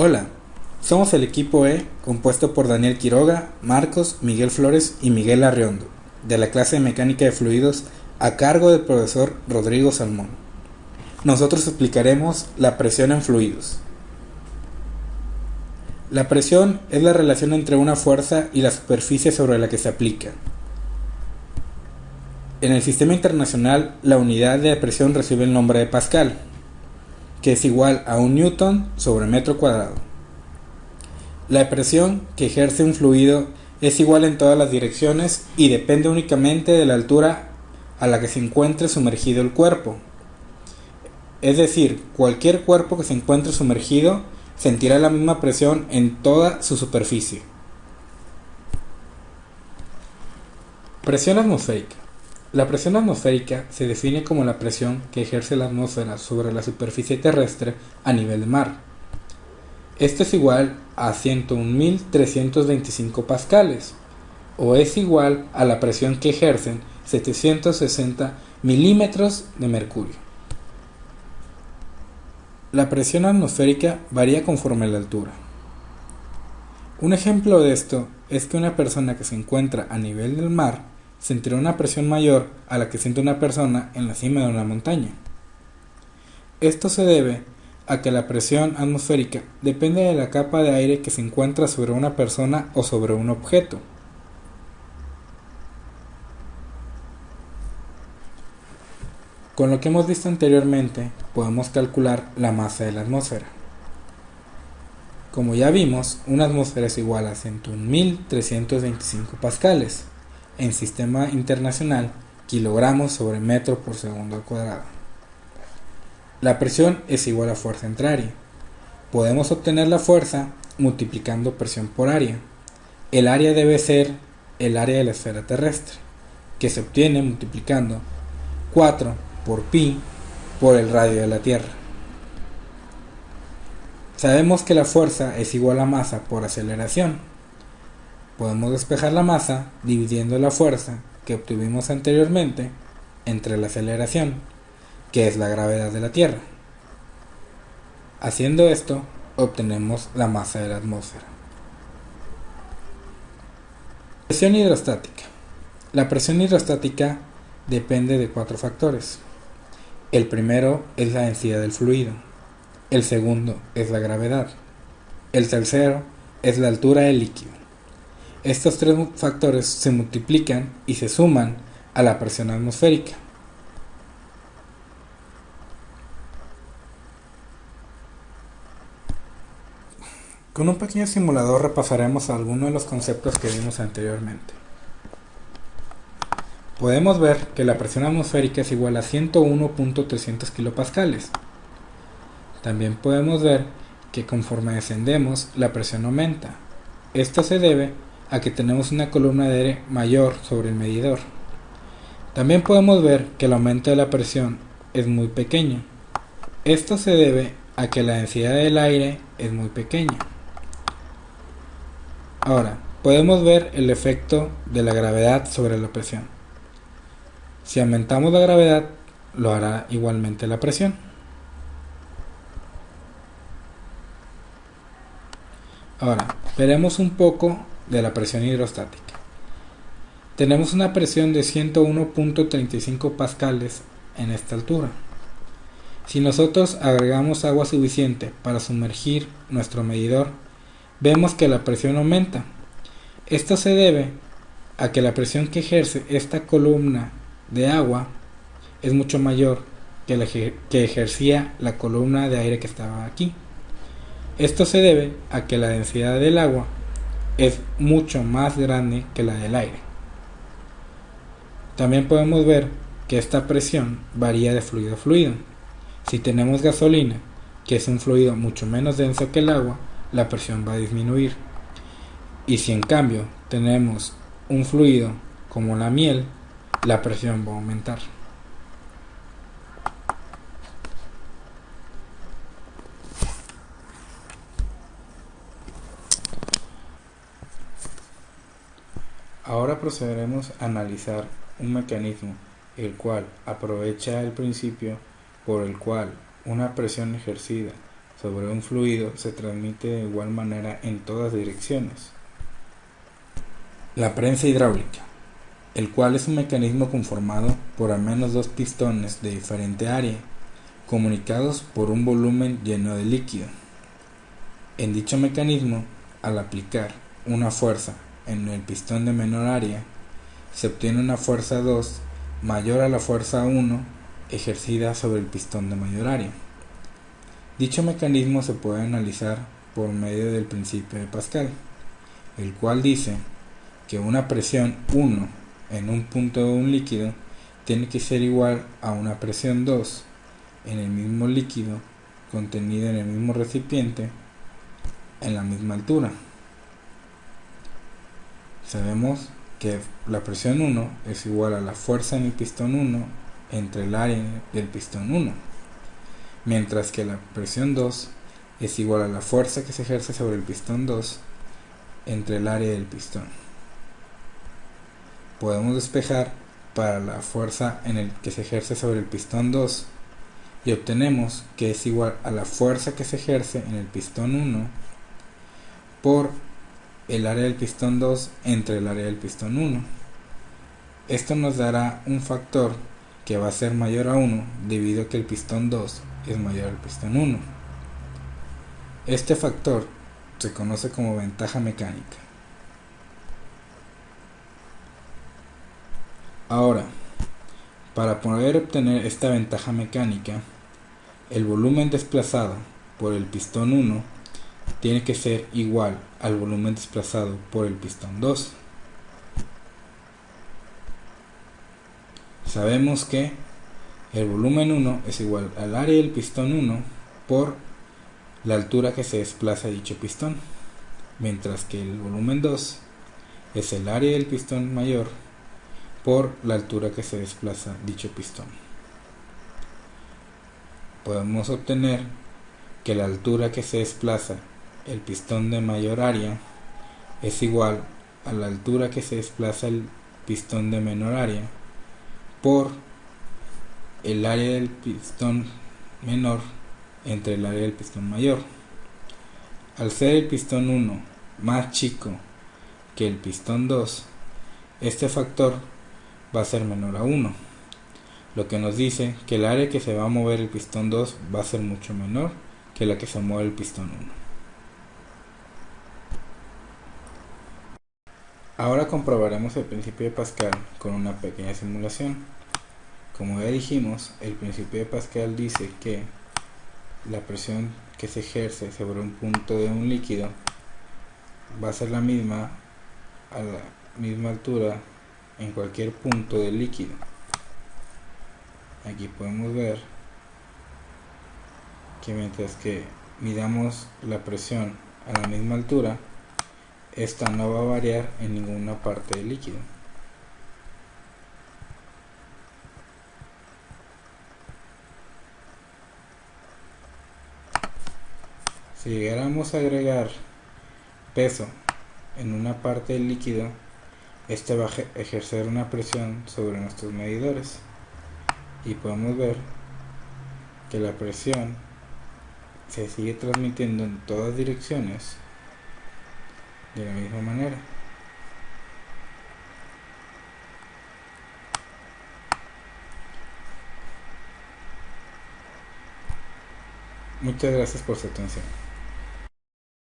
Hola, somos el equipo E, compuesto por Daniel Quiroga, Marcos, Miguel Flores y Miguel Arreondo, de la clase de Mecánica de Fluidos, a cargo del profesor Rodrigo Salmón. Nosotros explicaremos la presión en fluidos. La presión es la relación entre una fuerza y la superficie sobre la que se aplica. En el sistema internacional, la unidad de presión recibe el nombre de Pascal, que es igual a 1 newton sobre metro cuadrado. La presión que ejerce un fluido es igual en todas las direcciones y depende únicamente de la altura a la que se encuentre sumergido el cuerpo. Es decir, cualquier cuerpo que se encuentre sumergido sentirá la misma presión en toda su superficie. Presión atmosférica. La presión atmosférica se define como la presión que ejerce la atmósfera sobre la superficie terrestre a nivel de mar. Esto es igual a 101.325 pascales, o es igual a la presión que ejercen 760 milímetros de mercurio. La presión atmosférica varía conforme a la altura. Un ejemplo de esto es que una persona que se encuentra a nivel del mar sentirá una presión mayor a la que siente una persona en la cima de una montaña. Esto se debe a que la presión atmosférica depende de la capa de aire que se encuentra sobre una persona o sobre un objeto. Con lo que hemos visto anteriormente, podemos calcular la masa de la atmósfera. Como ya vimos, una atmósfera es igual a 101.325 pascales, en sistema internacional, kilogramos sobre metro por segundo al cuadrado. La presión es igual a fuerza entre área. Podemos obtener la fuerza multiplicando presión por área. El área debe ser el área de la esfera terrestre, que se obtiene multiplicando 4 por pi por el radio de la Tierra. Sabemos que la fuerza es igual a masa por aceleración. Podemos despejar la masa dividiendo la fuerza que obtuvimos anteriormente entre la aceleración, que es la gravedad de la Tierra. Haciendo esto, obtenemos la masa de la atmósfera. Presión hidrostática. La presión hidrostática depende de 4 factores. El primero es la densidad del fluido. El segundo es la gravedad. El tercero es la altura del líquido. Estos 3 factores se multiplican y se suman a la presión atmosférica. Con un pequeño simulador repasaremos algunos de los conceptos que vimos anteriormente. Podemos ver que la presión atmosférica es igual a 101.300 kilopascales. También podemos ver que conforme descendemos, la presión aumenta. Esto se debe a que tenemos una columna de aire mayor sobre el medidor. También podemos ver que el aumento de la presión es muy pequeño. Esto se debe a que la densidad del aire es muy pequeña. Ahora, podemos ver el efecto de la gravedad sobre la presión. Si aumentamos la gravedad, lo hará igualmente la presión. Ahora, veremos un poco de la presión hidrostática. Tenemos una presión de 101.35 pascales en esta altura. Si nosotros agregamos agua suficiente para sumergir nuestro medidor, vemos que la presión aumenta. Esto se debe a que la presión que ejerce esta columna de agua es mucho mayor que la que ejercía la columna de aire que estaba aquí. Esto se debe a que la densidad del agua es mucho más grande que la del aire. También podemos ver que esta presión varía de fluido a fluido. Si tenemos gasolina, que es un fluido mucho menos denso que el agua, la presión va a disminuir. Y si en cambio tenemos un fluido como la miel, la presión va a aumentar. Ahora procederemos a analizar un mecanismo el cual aprovecha el principio por el cual una presión ejercida sobre un fluido se transmite de igual manera en todas direcciones. La prensa hidráulica, el cual es un mecanismo conformado por al menos dos pistones de diferente área, comunicados por un volumen lleno de líquido. En dicho mecanismo, al aplicar una fuerza en el pistón de menor área, se obtiene una fuerza 2 mayor a la fuerza 1 ejercida sobre el pistón de mayor área. Dicho mecanismo se puede analizar por medio del principio de Pascal, el cual dice que una presión 1 en un punto de un líquido tiene que ser igual a una presión 2 en el mismo líquido contenido en el mismo recipiente en la misma altura. Sabemos que la presión 1 es igual a la fuerza en el pistón 1 entre el área del pistón 1, mientras que la presión 2 es igual a la fuerza que se ejerce sobre el pistón 2 entre el área del pistón. Podemos despejar para la fuerza en el que se ejerce sobre el pistón 2 y obtenemos que es igual a la fuerza que se ejerce en el pistón 1 por el área del pistón 2 entre el área del pistón 1. Esto nos dará un factor que va a ser mayor a 1 debido a que el pistón 2 es mayor al pistón 1. Este factor se conoce como ventaja mecánica. Ahora, para poder obtener esta ventaja mecánica, el volumen desplazado por el pistón 1 tiene que ser igual al volumen desplazado por el pistón 2. Sabemos que el volumen 1 es igual al área del pistón 1 por la altura que se desplaza dicho pistón, mientras que el volumen 2 es el área del pistón mayor por la altura que se desplaza dicho pistón. Podemos obtener que la altura que se desplaza el pistón de mayor área es igual a la altura que se desplaza el pistón de menor área por el área del pistón menor entre el área del pistón mayor. Al ser el pistón 1 más chico que el pistón 2, este factor va a ser menor a 1, lo que nos dice que el área que se va a mover el pistón 2 va a ser mucho menor que la que se mueve el pistón 1. Ahora comprobaremos el principio de Pascal con una pequeña simulación. Como ya dijimos, el principio de Pascal dice que la presión que se ejerce sobre un punto de un líquido va a ser la misma a la misma altura en cualquier punto del líquido. Aquí podemos ver que mientras que midamos la presión a la misma altura, esta no va a variar en ninguna parte del líquido. Si llegáramos a agregar peso en una parte del líquido, este va a ejercer una presión sobre nuestros medidores y podemos ver que la presión se sigue transmitiendo en todas direcciones de la misma manera. Muchas gracias por su atención.